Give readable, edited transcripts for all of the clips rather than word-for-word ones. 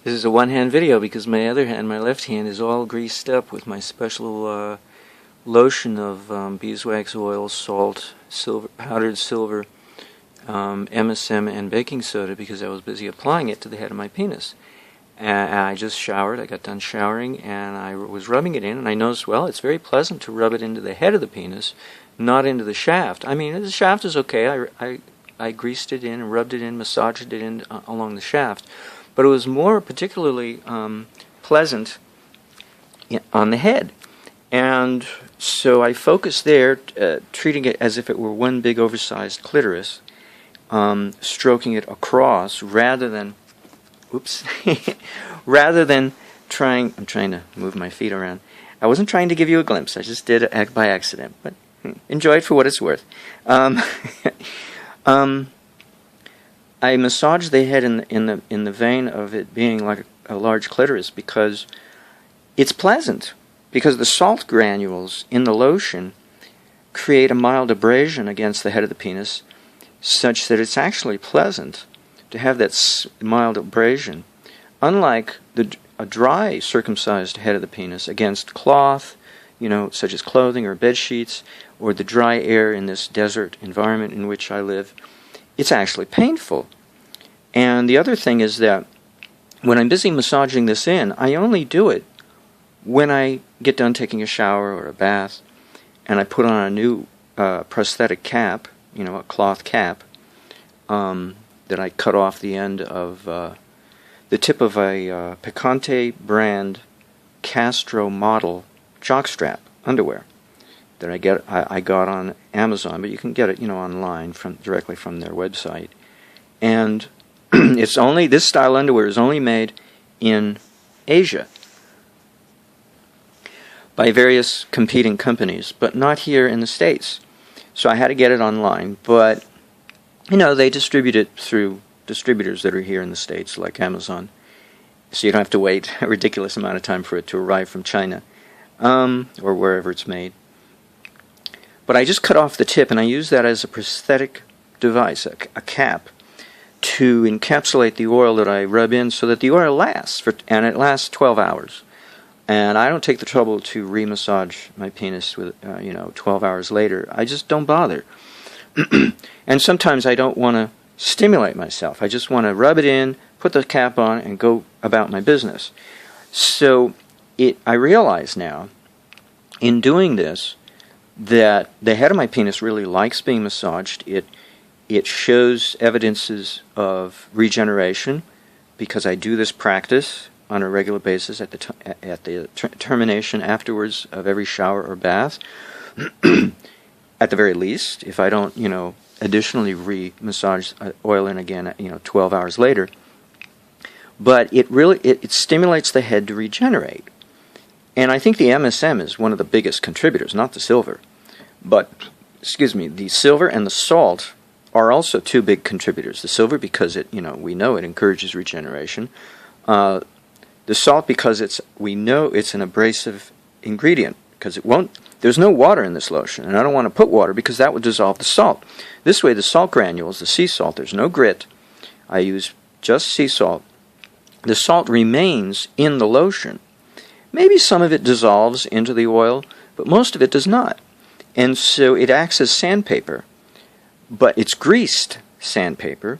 This is a one-hand video because my other hand, my left hand, is all greased up with my special lotion of beeswax oil, salt, silver, powdered silver, MSM, and baking soda because I was busy applying it to the head of my penis. And I just showered. I got done showering, and I was rubbing it in, and I noticed, well, it's very pleasant to rub it into the head of the penis, not into the shaft. I mean, the shaft is okay. I greased it in and rubbed it in, massaged it in along the shaft. But it was more particularly pleasant on the head. And so I focused there, treating it as if it were one big oversized clitoris, stroking it across rather than, rather than trying, I'm trying to move my feet around. I wasn't trying to give you a glimpse, I just did it by accident, but enjoy it for what it's worth. I massaged the head in the vein of it being like a large clitoris because it's pleasant. Because the salt granules in the lotion create a mild abrasion against the head of the penis, such that it's actually pleasant to have that mild abrasion. Unlike a dry circumcised head of the penis against cloth, such as clothing or bed sheets, or the dry air in this desert environment in which I live, it's actually painful. And the other thing is that when I'm busy massaging this in, I only do it when I get done taking a shower or a bath, and I put on a new prosthetic cap, a cloth cap, that I cut off the end of the tip of a Picante brand Castro model jockstrap underwear that I got on Amazon, but you can get it online directly from their website. And this style underwear is only made in Asia by various competing companies, but not here in the States. So I had to get it online, but they distribute it through distributors that are here in the States, like Amazon. So you don't have to wait a ridiculous amount of time for it to arrive from China, or wherever it's made. But I just cut off the tip, and I use that as a prosthetic device, a cap, to encapsulate the oil that I rub in so that the oil lasts, and it lasts 12 hours. And I don't take the trouble to re-massage my penis with, 12 hours later. I just don't bother. And sometimes I don't want to stimulate myself. I just want to rub it in, put the cap on, and go about my business. So I realize now, in doing this, that the head of my penis really likes being massaged. It shows evidences of regeneration because I do this practice on a regular basis at the termination afterwards of every shower or bath. At the very least, if I don't, additionally re-massage oil in again, 12 hours later. But it stimulates the head to regenerate. And I think the MSM is one of the biggest contributors, not the silver. But, the silver and the salt are also two big contributors. The silver because we know it encourages regeneration. The salt because we know it's an abrasive ingredient because there's no water in this lotion, and I don't want to put water because that would dissolve the salt. This way the salt granules, the sea salt, there's no grit. I use just sea salt. The salt remains in the lotion. Maybe some of it dissolves into the oil, but most of it does not. And so it acts as sandpaper, but it's greased sandpaper,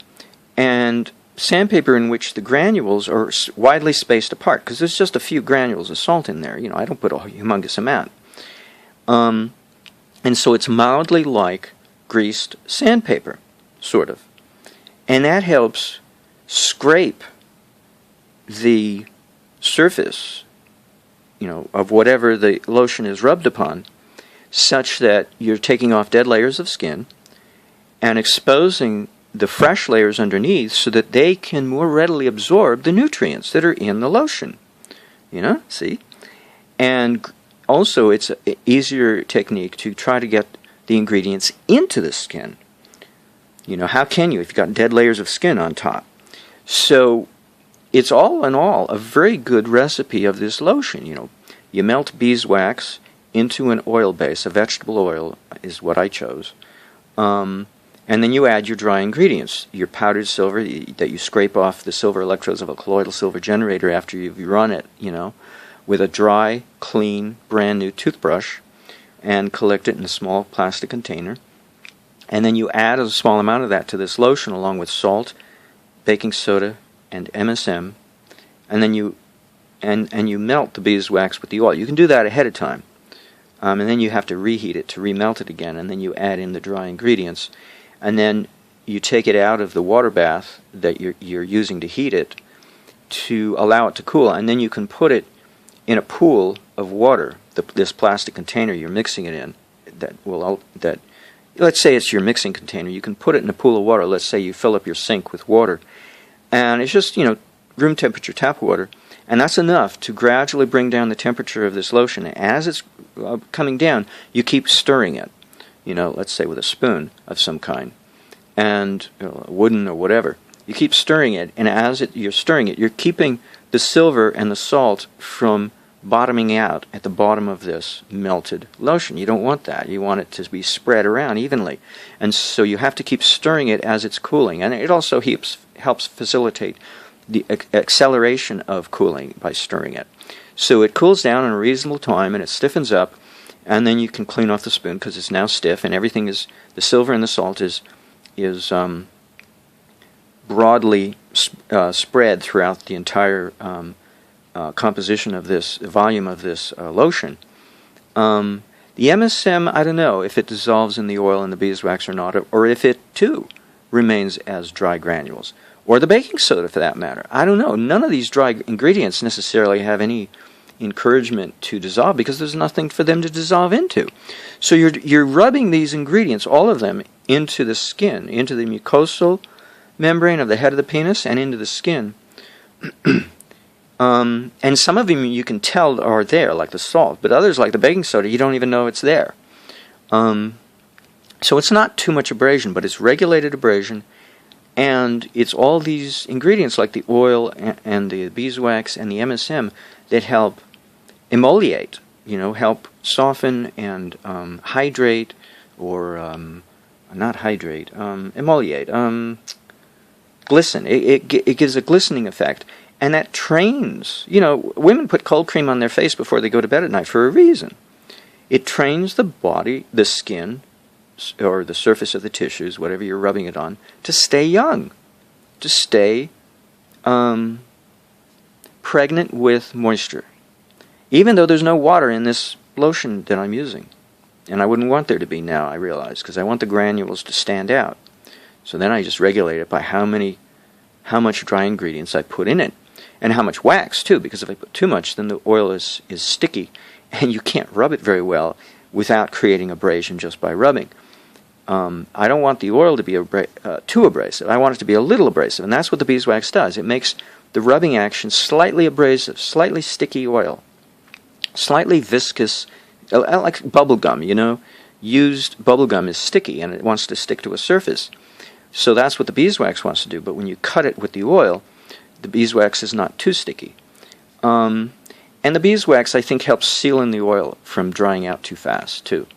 and sandpaper in which the granules are widely spaced apart, because there's just a few granules of salt in there. I don't put a humongous amount. And so it's mildly like greased sandpaper, sort of. And that helps scrape the surface, of whatever the lotion is rubbed upon, such that you're taking off dead layers of skin and exposing the fresh layers underneath so that they can more readily absorb the nutrients that are in the lotion. See? And also it's an easier technique to try to get the ingredients into the skin. How can you if you've got dead layers of skin on top? So it's all in all a very good recipe of this lotion. You melt beeswax into an oil base, a vegetable oil is what I chose. And then you add your dry ingredients, your powdered silver that you scrape off the silver electrodes of a colloidal silver generator after you've run it, with a dry, clean, brand new toothbrush, and collect it in a small plastic container. And then you add a small amount of that to this lotion along with salt, baking soda, and MSM, and then you melt the beeswax with the oil. You can do that ahead of time, and then you have to reheat it to remelt it again, and then you add in the dry ingredients, and then you take it out of the water bath that you're using to heat it to allow it to cool, and then you can put it in a pool of water, this plastic container you're mixing it in, let's say it's your mixing container. You can put it in a pool of water. Let's say you fill up your sink with water, and it's just, room temperature tap water, and that's enough to gradually bring down the temperature of this lotion. As it's coming down, you keep stirring it, let's say with a spoon of some kind, and wooden or whatever. You keep stirring it, and as you're stirring it, you're keeping the silver and the salt from bottoming out at the bottom of this melted lotion. You don't want that. You want it to be spread around evenly. And so you have to keep stirring it as it's cooling. And it also helps facilitate the acceleration of cooling by stirring it. So it cools down in a reasonable time and it stiffens up, and then you can clean off the spoon because it's now stiff, and everything is, the silver and the salt is broadly spread throughout the entire composition of this, volume of this lotion. The MSM, I don't know if it dissolves in the oil and the beeswax or not, or if it too remains as dry granules, or the baking soda for that matter. I don't know. None of these dry ingredients necessarily have any encouragement to dissolve because there's nothing for them to dissolve into. So you're rubbing these ingredients, all of them, into the skin, into the mucosal membrane of the head of the penis and into the skin. And some of them you can tell are there, like the salt, but others, like the baking soda, you don't even know it's there. So it's not too much abrasion, but it's regulated abrasion, and it's all these ingredients like the oil and the beeswax and the MSM that help emoliate, help soften and hydrate, or not hydrate, emoliate, glisten. It gives a glistening effect. And that trains, women put cold cream on their face before they go to bed at night for a reason. It trains the body, the skin, or the surface of the tissues, whatever you're rubbing it on, to stay young, to stay pregnant with moisture. Even though there's no water in this lotion that I'm using. And I wouldn't want there to be now, I realize, because I want the granules to stand out. So then I just regulate it by how much dry ingredients I put in it. And how much wax, too, because if I put too much, then the oil is sticky, and you can't rub it very well without creating abrasion just by rubbing. I don't want the oil to be too abrasive. I want it to be a little abrasive, and that's what the beeswax does. It makes the rubbing action slightly abrasive, slightly sticky oil, slightly viscous, like bubble gum, Used bubble gum is sticky, and it wants to stick to a surface. So that's what the beeswax wants to do, but when you cut it with the oil, the beeswax is not too sticky. And the beeswax, I think, helps seal in the oil from drying out too fast, too.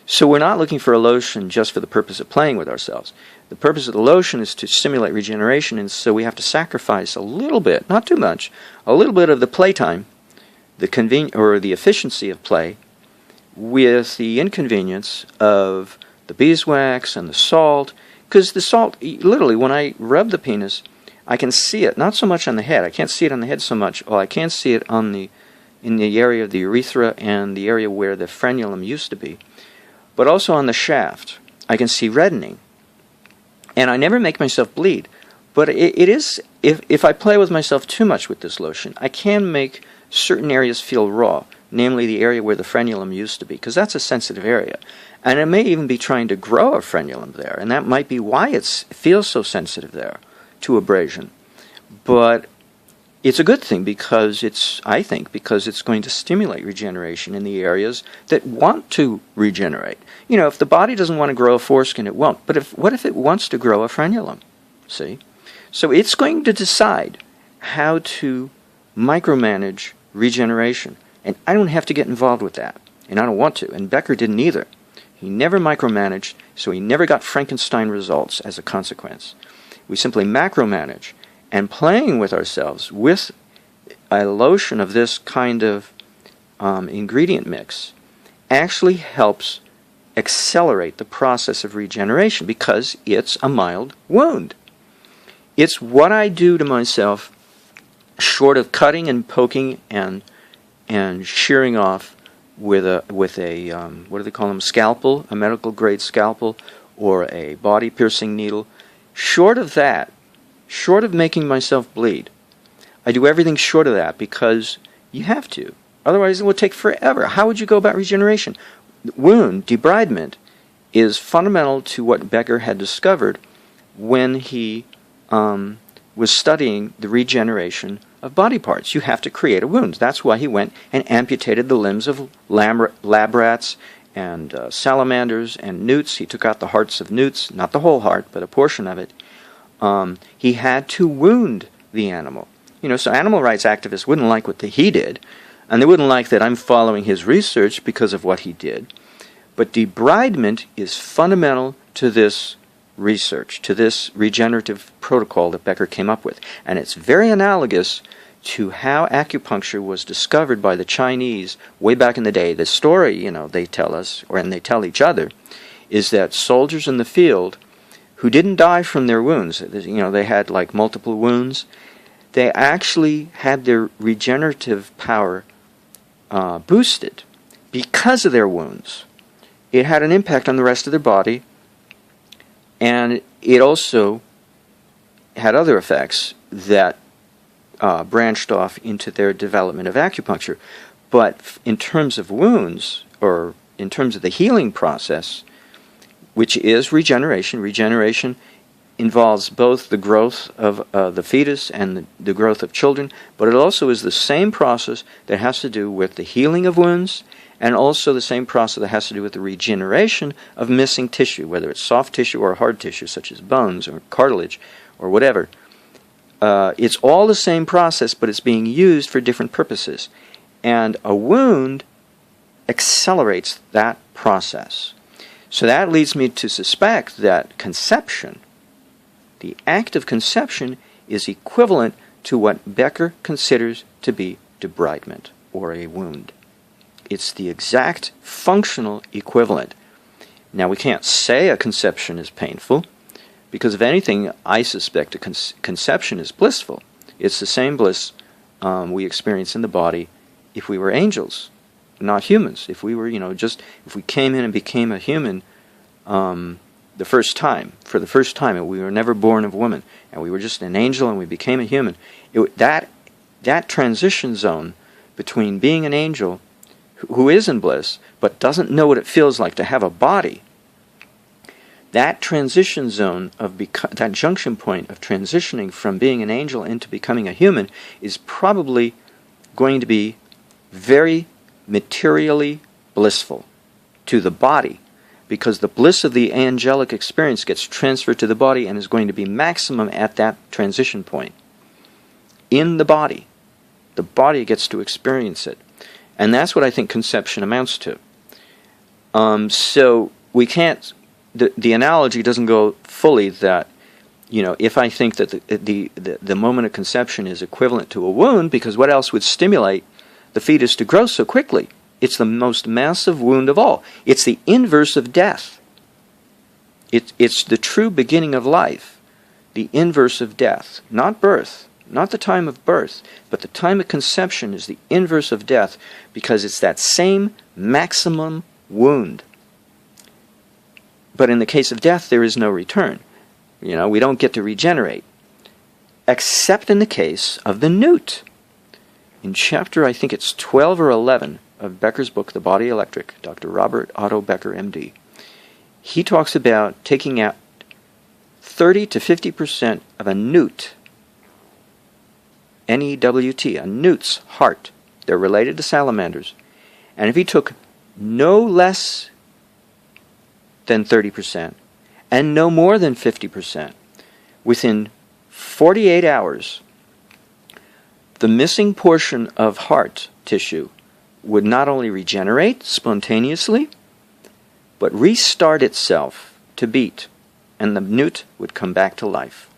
So we're not looking for a lotion just for the purpose of playing with ourselves. The purpose of the lotion is to stimulate regeneration, and so we have to sacrifice a little bit, not too much, a little bit of the playtime, the efficiency of play, with the inconvenience of the beeswax and the salt. Because the salt, literally, when I rub the penis, I can see it, not so much on the head. I can't see it on the head so much. Well, I can see it in the area of the urethra and the area where the frenulum used to be. But also on the shaft, I can see reddening. And I never make myself bleed. But it is, if I play with myself too much with this lotion, I can make certain areas feel raw, namely the area where the frenulum used to be, because that's a sensitive area. And it may even be trying to grow a frenulum there, and that might be why it feels so sensitive there to abrasion. But it's a good thing because it's going to stimulate regeneration in the areas that want to regenerate. If the body doesn't want to grow a foreskin, it won't. But what if it wants to grow a frenulum? See? So it's going to decide how to micromanage regeneration. And I don't have to get involved with that. And I don't want to. And Becker didn't either. He never micromanaged, so he never got Frankenstein results as a consequence. We simply macromanage, and playing with ourselves with a lotion of this kind of ingredient mix actually helps accelerate the process of regeneration because it's a mild wound. It's what I do to myself, short of cutting and poking and shearing off with a what do they call them, scalpel, a medical grade scalpel, or a body piercing needle. Short of that, short of making myself bleed, I do everything short of that because you have to. Otherwise it will take forever. How would you go about regeneration? Wound, debridement, is fundamental to what Becker had discovered when he was studying the regeneration of body parts. You have to create a wound. That's why he went and amputated the limbs of lab rats and salamanders and newts. He took out the hearts of newts, not the whole heart, but a portion of it. He had to wound the animal. So animal rights activists wouldn't like what he did, and they wouldn't like that I'm following his research because of what he did. But debridement is fundamental to this research, to this regenerative protocol that Becker came up with. And it's very analogous to how acupuncture was discovered by the Chinese way back in the day. The story, they tell us, and they tell each other, is that soldiers in the field who didn't die from their wounds, they had like multiple wounds, they actually had their regenerative power boosted because of their wounds. It had an impact on the rest of their body, and it also had other effects that branched off into their development of acupuncture. But in terms of wounds, or in terms of the healing process, which is regeneration, regeneration involves both the growth of the fetus and the growth of children, but it also is the same process that has to do with the healing of wounds, and also the same process that has to do with the regeneration of missing tissue, whether it's soft tissue or hard tissue, such as bones or cartilage or whatever. It's all the same process, but it's being used for different purposes. And a wound accelerates that process. So that leads me to suspect that conception, the act of conception, is equivalent to what Becker considers to be debridement, or a wound. It's the exact functional equivalent. Now, we can't say a conception is painful, because if anything, I suspect a conception is blissful. It's the same bliss we experience in the body if we were angels, not humans. If we were, if we came in and became a human for the first time, and we were never born of woman, and we were just an angel and we became a human, that transition zone between being an angel who is in bliss but doesn't know what it feels like to have a body, that transition zone that junction point of transitioning from being an angel into becoming a human is probably going to be very materially blissful to the body, because the bliss of the angelic experience gets transferred to the body and is going to be maximum at that transition point. In the body gets to experience it. And that's what I think conception amounts to. So we can't, the analogy doesn't go fully that, if I think that the moment of conception is equivalent to a wound, because what else would stimulate the fetus to grow so quickly? It's the most massive wound of all. It's the inverse of death. It's the true beginning of life, the inverse of death, not birth. Not the time of birth, but the time of conception is the inverse of death, because it's that same maximum wound. But in the case of death, there is no return. We don't get to regenerate, except in the case of the newt. In chapter, I think it's 12 or 11 of Becker's book, The Body Electric, Dr. Robert Otto Becker, MD, he talks about taking out 30 to 50% of a newt, N-E-W-T, a newt's heart. They're related to salamanders. And if he took no less than 30% and no more than 50%, within 48 hours, the missing portion of heart tissue would not only regenerate spontaneously, but restart itself to beat, and the newt would come back to life.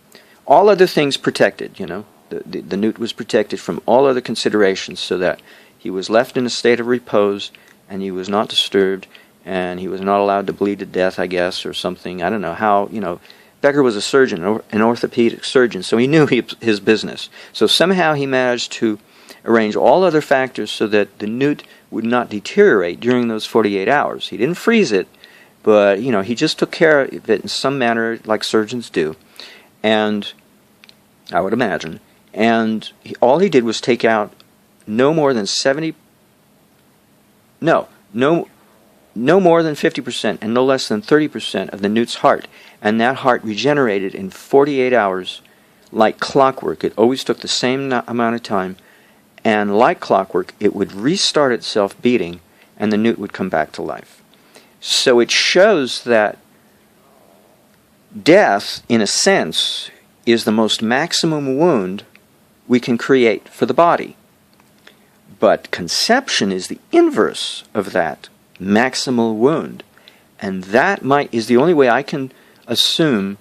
All other things protected, The newt was protected from all other considerations so that he was left in a state of repose and he was not disturbed and he was not allowed to bleed to death, I guess, or something. I don't know how, Becker was a surgeon, an orthopedic surgeon, so he knew his business. So somehow he managed to arrange all other factors so that the newt would not deteriorate during those 48 hours. He didn't freeze it, but, he just took care of it in some manner like surgeons do. And I would imagine. And all he did was take out no more than 50% and no less than 30% of the newt's heart. And that heart regenerated in 48 hours like clockwork. It always took the same amount of time. And like clockwork, it would restart itself beating and the newt would come back to life. So it shows that death, in a sense, is the most maximum wound we can create for the body. But conception is the inverse of that maximal wound. And that is the only way I can assume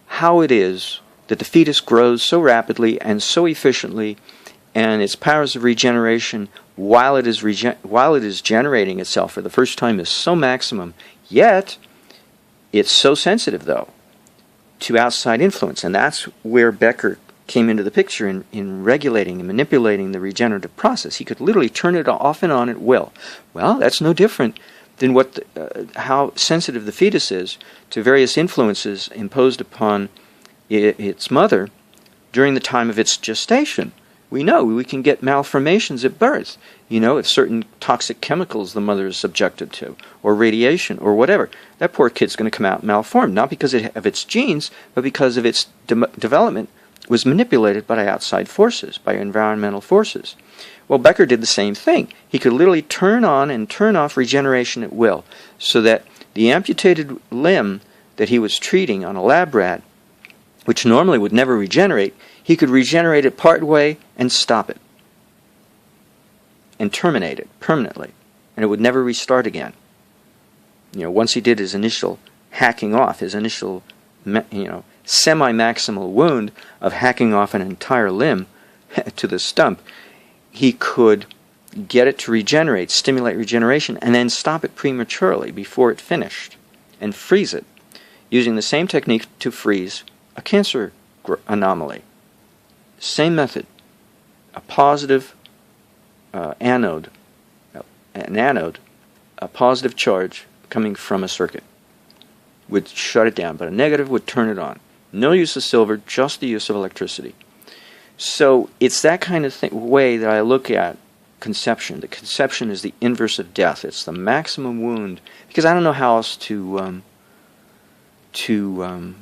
how it is that the fetus grows so rapidly and so efficiently, and its powers of regeneration while it is generating itself for the first time is so maximum, yet it's so sensitive, though, to outside influence. And that's where Becker came into the picture in regulating and manipulating the regenerative process. He could literally turn it off and on at will. Well, that's no different than how sensitive the fetus is to various influences imposed upon its mother during the time of its gestation. We know we can get malformations at birth, if certain toxic chemicals the mother is subjected to, or radiation, or whatever. That poor kid's going to come out malformed, not because of its genes, but because of its development was manipulated by outside forces, by environmental forces. Well, Becker did the same thing. He could literally turn on and turn off regeneration at will, so that the amputated limb that he was treating on a lab rat, which normally would never regenerate, he could regenerate it part way and stop it and terminate it permanently, and it would never restart again. Once he did his initial hacking off, his initial semi-maximal wound of hacking off an entire limb to the stump, he could get it to regenerate, stimulate regeneration, and then stop it prematurely before it finished and freeze it, using the same technique to freeze a cancer anomaly. Same method. A positive anode, a positive charge coming from a circuit would shut it down, but a negative would turn it on. No use of silver, just the use of electricity. So it's that kind of way that I look at conception. The conception is the inverse of death. It's the maximum wound, because I don't know how else to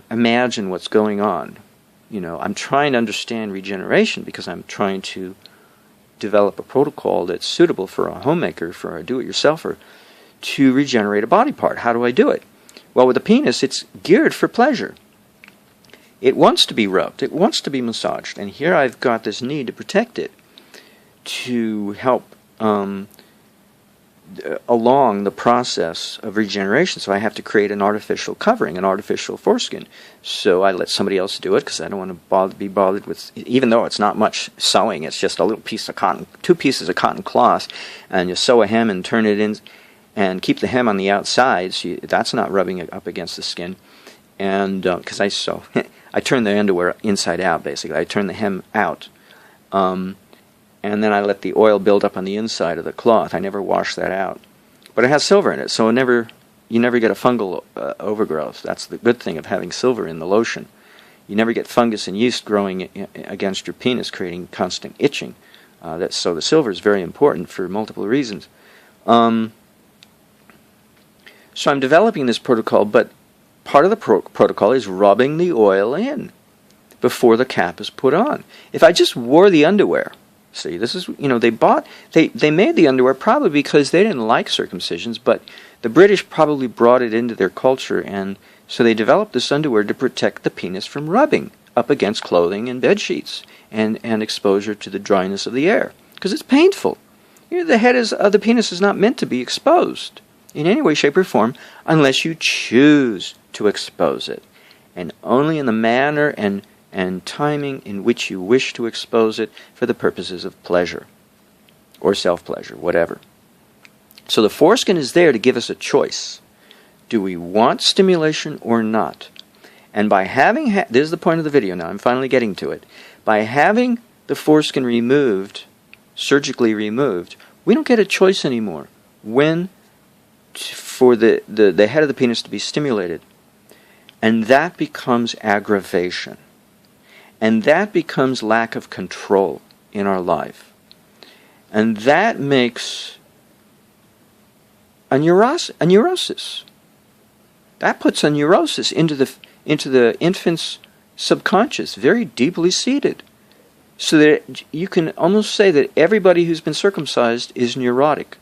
imagine what's going on. I'm trying to understand regeneration because I'm trying to develop a protocol that's suitable for a homemaker, for a do-it-yourselfer, to regenerate a body part. How do I do it? Well, with a penis, it's geared for pleasure. It wants to be rubbed. It wants to be massaged. And here I've got this need to protect it, to help along the process of regeneration. So I have to create an artificial covering, an artificial foreskin. So I let somebody else do it because I don't want to be bothered with, even though it's not much sewing, it's just a little piece of cotton, 2 pieces of cotton cloth, and you sew a hem and turn it in and keep the hem on the outside. So that's not rubbing it up against the skin. And because I sew, I turn the underwear inside out, basically. I turn the hem out. And then I let the oil build up on the inside of the cloth. I never wash that out. But it has silver in it, so you never get a fungal overgrowth. That's the good thing of having silver in the lotion. You never get fungus and yeast growing against your penis, creating constant itching. So the silver is very important for multiple reasons. So I'm developing this protocol, but part of the protocol is rubbing the oil in before the cap is put on. If I just wore the underwear, see, this is, they made the underwear probably because they didn't like circumcisions, but the British probably brought it into their culture, and so they developed this underwear to protect the penis from rubbing up against clothing and bed sheets and exposure to the dryness of the air, because it's painful. The head of the penis is not meant to be exposed. in any way, shape, or form unless you choose to expose it, and only in the manner and timing in which you wish to expose it for the purposes of pleasure or self-pleasure, whatever. So the foreskin is there to give us a choice. Do we want stimulation or not? And by having, this is the point of the video now, I'm finally getting to it. By having the foreskin removed, surgically removed, we don't get a choice anymore when for the head of the penis to be stimulated. And that becomes aggravation. And that becomes lack of control in our life. And that makes a neurosis. That puts a neurosis into the infant's subconscious, very deeply seated. So that you can almost say that everybody who's been circumcised is neurotic,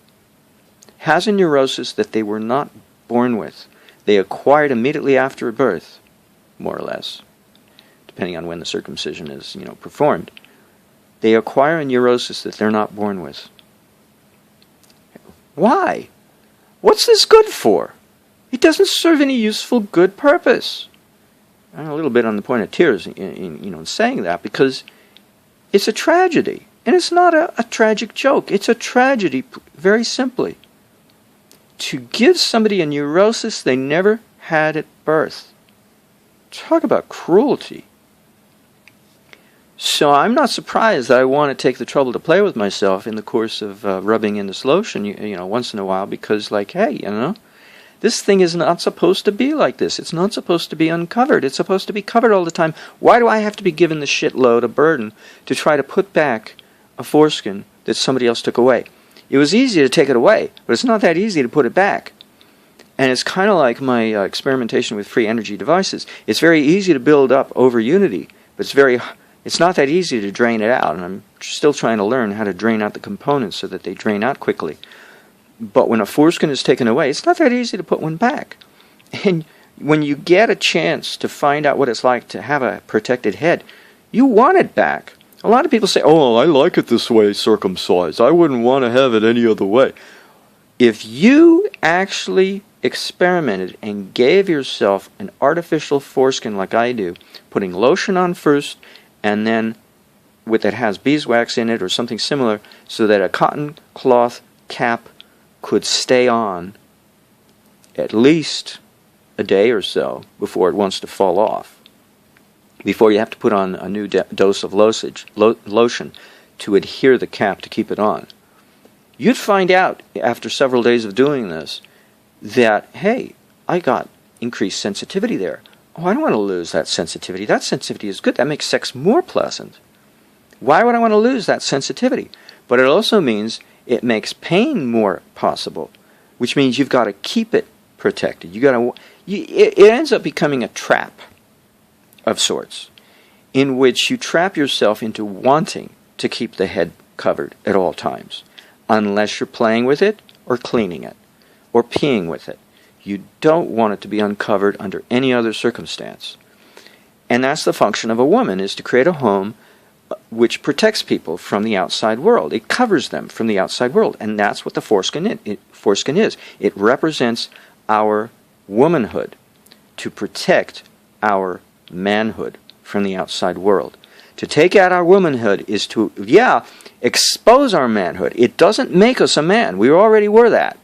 has a neurosis that they were not born with. They acquired immediately after birth, more or less, depending on when the circumcision is, performed. They acquire a neurosis that they're not born with. Why? What's this good for? It doesn't serve any useful, good purpose. I'm a little bit on the point of tears in saying that, because it's a tragedy. And it's not a tragic joke. It's a tragedy, very simply. To give somebody a neurosis they never had at birth. Talk about cruelty. So I'm not surprised that I want to take the trouble to play with myself in the course of rubbing in this lotion, once in a while, because, hey, this thing is not supposed to be like this. It's not supposed to be uncovered. It's supposed to be covered all the time. Why do I have to be given the shitload of burden to try to put back a foreskin that somebody else took away? It was easy to take it away, but it's not that easy to put it back. And it's kind of like my experimentation with free energy devices. It's very easy to build up over unity, but it's not that easy to drain it out. And I'm still trying to learn how to drain out the components so that they drain out quickly. But when a foreskin is taken away, it's not that easy to put one back. And when you get a chance to find out what it's like to have a protected head, you want it back. A lot of people say, oh, I like it this way, circumcised. I wouldn't want to have it any other way. If you actually experimented and gave yourself an artificial foreskin like I do, putting lotion on first, and then that has beeswax in it or something similar, so that a cotton cloth cap could stay on at least a day or so before it wants to fall off, before you have to put on a new dose of lotion to adhere the cap to keep it on. You'd find out after several days of doing this that, hey, I got increased sensitivity there. Oh, I don't want to lose that sensitivity. That sensitivity is good. That makes sex more pleasant. Why would I want to lose that sensitivity? But it also means it makes pain more possible, which means you've got to keep it protected. It ends up becoming a trap of sorts, in which you trap yourself into wanting to keep the head covered at all times, unless you're playing with it or cleaning it or peeing with it. You don't want it to be uncovered under any other circumstance. And that's the function of a woman, is to create a home which protects people from the outside world. It covers them from the outside world. And that's what the foreskin is. It represents our womanhood, to protect our manhood from the outside world. To take out our womanhood is to, expose our manhood. It doesn't make us a man. We already were that.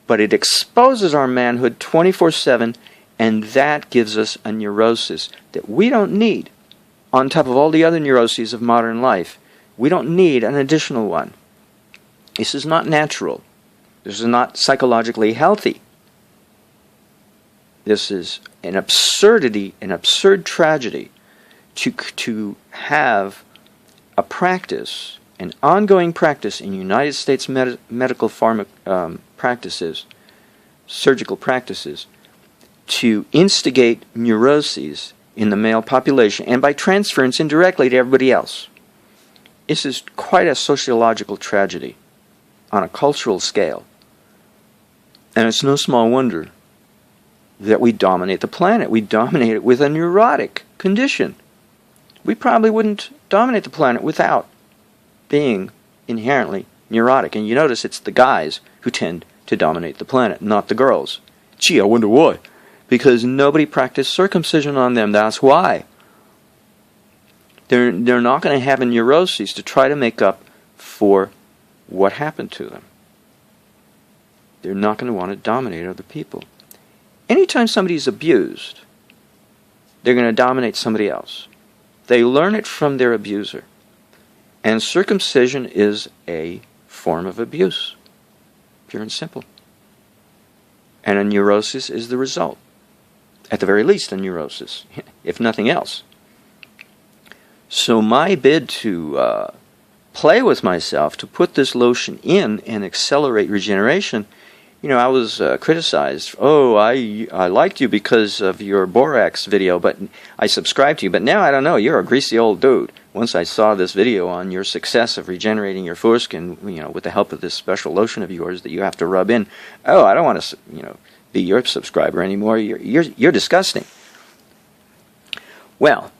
But it exposes our manhood 24/7, and that gives us a neurosis that we don't need. On top of all the other neuroses of modern life, we don't need an additional one. This is not natural. This is not psychologically healthy. This is an absurdity, an absurd tragedy to have a practice, an ongoing practice in United States medical practices, surgical practices, to instigate neuroses in the male population, and by transference indirectly to everybody else. This is quite a sociological tragedy on a cultural scale. And it's no small wonder that we dominate the planet. We dominate it with a neurotic condition. We probably wouldn't dominate the planet without being inherently neurotic. And you notice it's the guys who tend to dominate the planet, not the girls. Gee, I wonder why. Because nobody practiced circumcision on them, that's why. They're not going to have a neurosis to try to make up for what happened to them. They're not going to want to dominate other people. Anytime somebody's abused, they're going to dominate somebody else. They learn it from their abuser. And circumcision is a form of abuse. Pure and simple. And a neurosis is the result. At the very least, a neurosis, if nothing else. So my bid to play with myself, to put this lotion in and accelerate regeneration, I was criticized. Oh, I liked you because of your borax video, but I subscribed to you. But now I don't know. You're a greasy old dude. Once I saw this video on your success of regenerating your foreskin, with the help of this special lotion of yours that you have to rub in. Oh, I don't want to, be your subscriber anymore. You're disgusting. Well,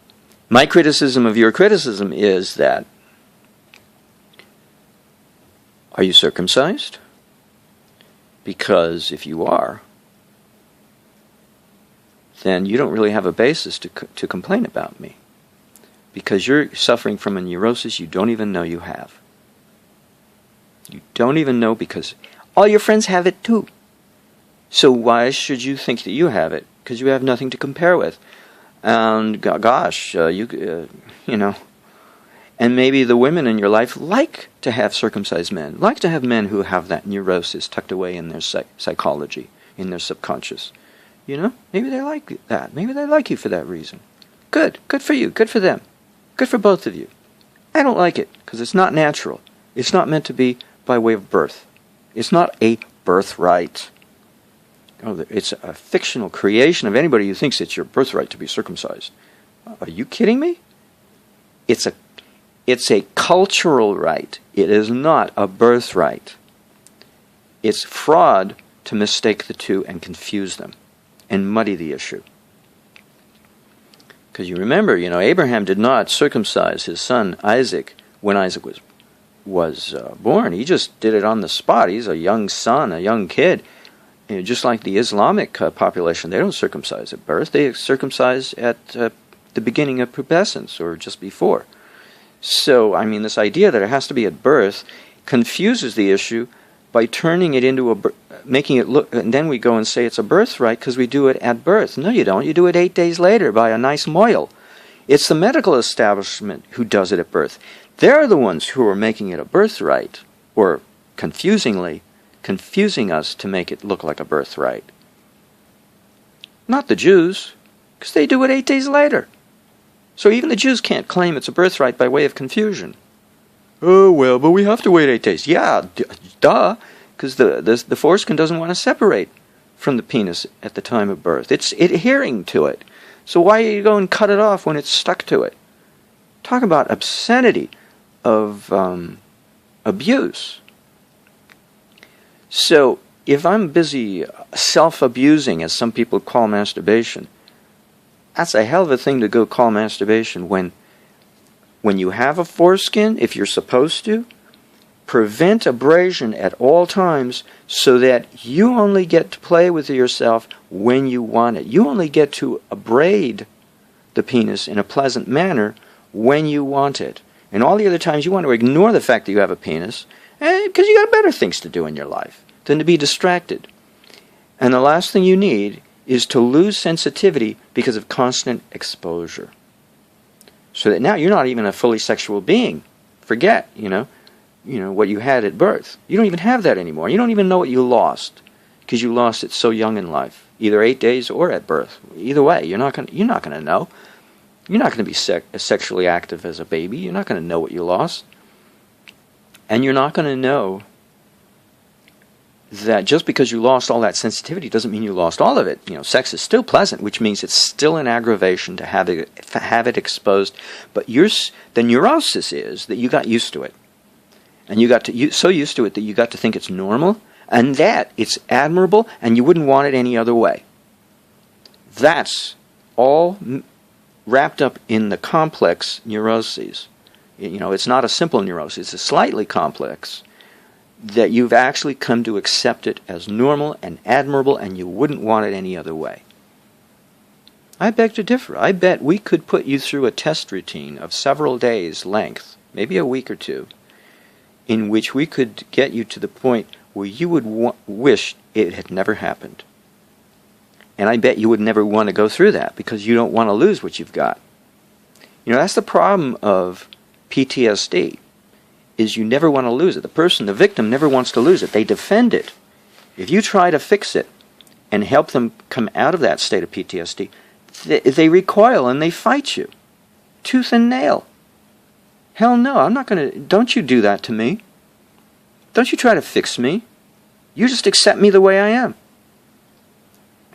my criticism of your criticism is that, are you circumcised? Because if you are, then you don't really have a basis to complain about me. Because you're suffering from a neurosis you don't even know you have. You don't even know, because all your friends have it too. So why should you think that you have it? Because you have nothing to compare with. And gosh, and maybe the women in your life like to have circumcised men, like to have men who have that neurosis tucked away in their psychology, in their subconscious. Maybe they like that. Maybe they like you for that reason. Good for you, good for them. Good for both of you. I don't like it, because it's not natural. It's not meant to be by way of birth. It's not a birthright. It's a fictional creation of anybody who thinks it's your birthright to be circumcised. Are you kidding me? It's a cultural right. It is not a birthright. It's fraud to mistake the two and confuse them and muddy the issue. Because you remember, Abraham did not circumcise his son Isaac when Isaac was born. He just did it on the spot. He's a young son, a young kid. Just like the Islamic population, they don't circumcise at birth. They circumcise at the beginning of pubescence or just before. So, this idea that it has to be at birth confuses the issue by turning it into making it look, and then we go and say it's a birthright because we do it at birth. No, you don't. You do it 8 days later by a nice moil. It's the medical establishment who does it at birth. They're the ones who are making it a birthright, or confusing us to make it look like a birthright. Not the Jews, because they do it 8 days later. So even the Jews can't claim it's a birthright by way of confusion. Oh, well, but we have to wait 8 days. Yeah, duh, because the foreskin doesn't want to separate from the penis at the time of birth. It's adhering to it. So why are you going and cut it off when it's stuck to it? Talk about obscenity of abuse. So if I'm busy self-abusing, as some people call masturbation, that's a hell of a thing to go call masturbation when you have a foreskin, if you're supposed to. Prevent abrasion at all times so that you only get to play with yourself when you want it. You only get to abrade the penis in a pleasant manner when you want it. And all the other times you want to ignore the fact that you have a penis because you got better things to do in your life than to be distracted. And the last thing you need is to lose sensitivity because of constant exposure. So that now you're not even a fully sexual being. Forget, what you had at birth. You don't even have that anymore. You don't even know what you lost because you lost it so young in life, either 8 days or at birth. Either way, you're not going to know. You're not going to be sexually active as a baby. You're not going to know what you lost. And you're not going to know that just because you lost all that sensitivity doesn't mean you lost all of it. Sex is still pleasant, which means it's still an aggravation to have it exposed. But the neurosis is that you got used to it. And you got so used to it that you got to think it's normal, and that it's admirable, and you wouldn't want it any other way. That's all wrapped up in the complex neuroses. It's not a simple neurosis. It's a slightly complex. that you've actually come to accept it as normal and admirable, and you wouldn't want it any other way. I beg to differ. I bet we could put you through a test routine of several days' length, maybe a week or two, in which we could get you to the point where you would wish it had never happened. And I bet you would never want to go through that because you don't want to lose what you've got. You know, that's the problem of PTSD, is you never want to lose it. The victim never wants to lose it. They defend it. If you try to fix it and help them come out of that state of PTSD, they recoil and they fight you, tooth and nail. Hell no, I'm not going to, don't you do that to me. Don't you try to fix me. You just accept me the way I am.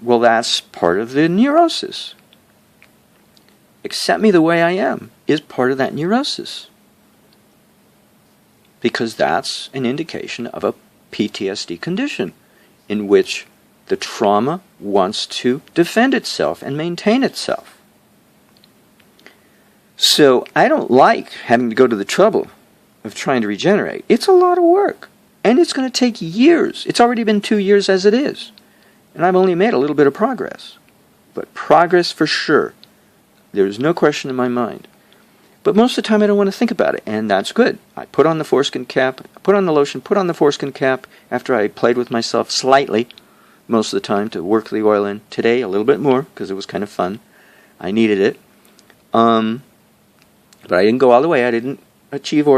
Well, that's part of the neurosis. Accept me the way I am is part of that neurosis. Because that's an indication of a PTSD condition in which the trauma wants to defend itself and maintain itself. So I don't like having to go to the trouble of trying to regenerate. It's a lot of work. And it's going to take years. It's already been 2 years as it is. And I've only made a little bit of progress. But progress for sure. There's no question in my mind. But most of the time I don't want to think about it, and that's good. I put on the foreskin cap, put on the lotion, put on the foreskin cap after I played with myself slightly most of the time to work the oil in. Today a little bit more because it was kind of fun. I needed it. But I didn't go all the way. I didn't achieve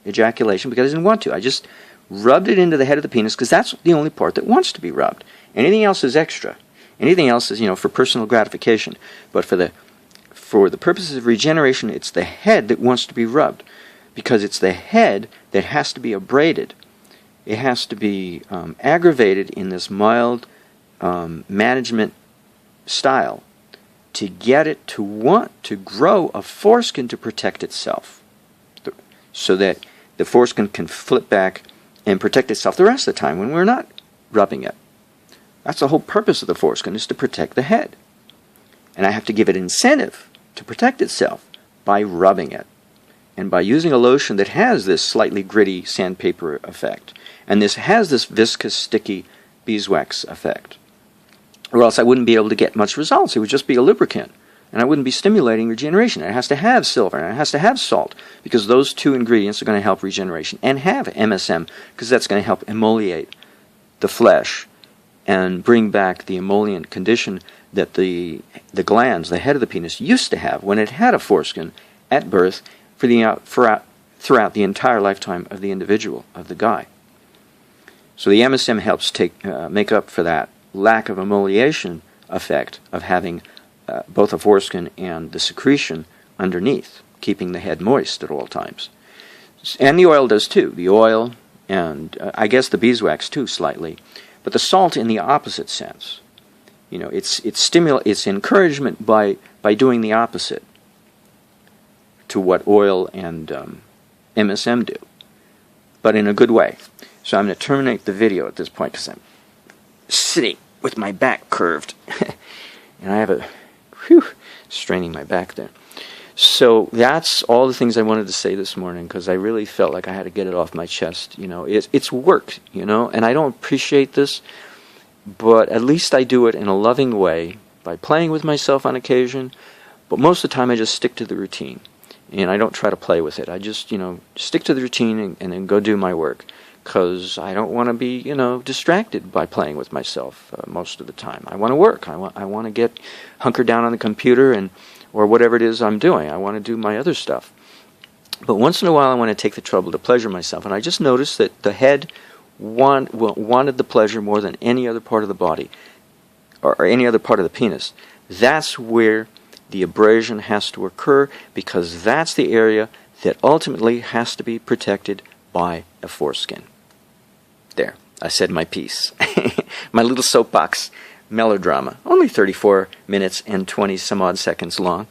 ejaculation because I didn't want to. I just rubbed it into the head of the penis because that's the only part that wants to be rubbed. Anything else is extra. Anything else is, for personal gratification. But for the purposes of regeneration, it's the head that wants to be rubbed, because it's the head that has to be abraded. It has to be aggravated in this mild management style to get it to want to grow a foreskin to protect itself, so that the foreskin can flip back and protect itself the rest of the time when we're not rubbing it. That's the whole purpose of the foreskin, is to protect the head. And I have to give it incentive to protect itself by rubbing it, and by using a lotion that has this slightly gritty sandpaper effect, and this has this viscous, sticky beeswax effect. Or else I wouldn't be able to get much results. It would just be a lubricant, and I wouldn't be stimulating regeneration. It has to have silver, and it has to have salt, because those two ingredients are going to help regeneration, and have MSM, because that's going to help emoliate the flesh and bring back the emollient condition that the glands, the head of the penis, used to have when it had a foreskin at birth throughout the entire lifetime of the individual, of the guy. So the MSM helps make up for that lack of emoliation effect of having both a foreskin and the secretion underneath, keeping the head moist at all times. And the oil does too. The oil, and I guess the beeswax too, slightly. But the salt in the opposite sense. It's encouragement by doing the opposite to what oil and MSM do, but in a good way. So I'm going to terminate the video at this point because I'm sitting with my back curved, and I have straining my back there. So that's all the things I wanted to say this morning, because I really felt like I had to get it off my chest. It's work, and I don't appreciate this, but at least I do it in a loving way by playing with myself on occasion. But most of the time I just stick to the routine, and I don't try to play with it. I just, stick to the routine and then go do my work, because I don't want to be, distracted by playing with myself most of the time. I want to work. I want to get hunkered down on the computer or whatever it is I'm doing. I want to do my other stuff. But once in a while I want to take the trouble to pleasure myself. And I just noticed that the head wanted the pleasure more than any other part of the body or any other part of the penis. That's where the abrasion has to occur, because that's the area that ultimately has to be protected by a foreskin. There, I said my piece. My little soapbox melodrama, only 34 minutes and 20 some odd seconds long.